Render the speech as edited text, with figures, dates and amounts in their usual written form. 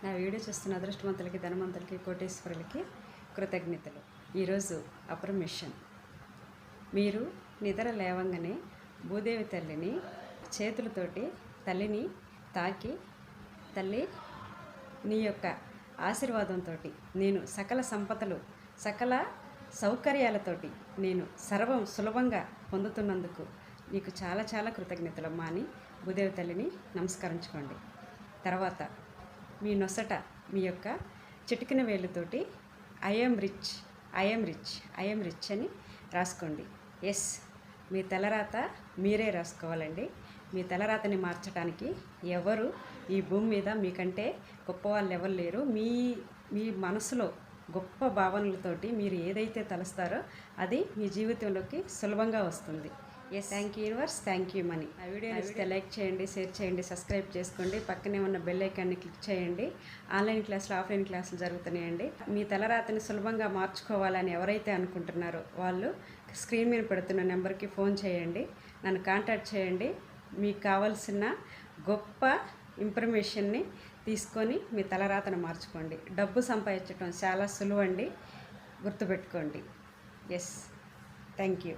నా వీడియో చూస్తున్న అదృష్టవంతులకి, ధనవంతులకి, కోటేశ్వరులకి కృతజ్ఞతలు. ఈరోజు అప్రమేషన్. మీరు నిద్ర లేవంగానే భూదేవి తల్లిని చేతులతోటి తల్లిని తాకి, తల్లి నీ యొక్క ఆశీర్వాదంతో నేను సకల సంపదలు, సకల సౌకర్యాలతోటి నేను సర్వం సులభంగా పొందుతున్నందుకు నీకు చాలా చాలా కృతజ్ఞతలమ్మా అని భూదేవి తల్లిని నమస్కరించుకోండి. తర్వాత మీ నొసట మీ యొక్క చిటికిన వేలుతోటి I'm rich, I'm rich, I'm rich అని రాసుకోండి. ఎస్, మీ తలరాత మీరే రాసుకోవాలండి. మీ తలరాతని మార్చడానికి ఎవరు ఈ భూమి మీద మీకంటే గొప్ప వాళ్ళు ఎవరు లేరు. మీ మనసులో గొప్ప భావనలతోటి మీరు ఏదైతే తలుస్తారో అది మీ జీవితంలోకి సులభంగా వస్తుంది. Yes, thank you universe, thank you money. ఆ వీడియో నచ్చితే లైక్ చేయండి, షేర్ చేయండి, సబ్స్క్రైబ్ చేసుకోండి. పక్కనే ఉన్న బెల్ ఐకాన్ని క్లిక్ చేయండి. ఆన్లైన్ క్లాసులు, ఆఫ్లైన్ క్లాసులు జరుగుతున్నాయండి. మీ తలరాతని సులభంగా మార్చుకోవాలని ఎవరైతే అనుకుంటున్నారో వాళ్ళు స్క్రీన్ మీద పెడుతున్న నెంబర్కి ఫోన్ చేయండి, నన్ను కాంటాక్ట్ చేయండి. మీకు కావాల్సిన గొప్ప ఇన్ఫర్మేషన్ని తీసుకొని మీ తలరాతను మార్చుకోండి. డబ్బు సంపాదించడం చాలా సులువండి, గుర్తుపెట్టుకోండి. Yes, thank you.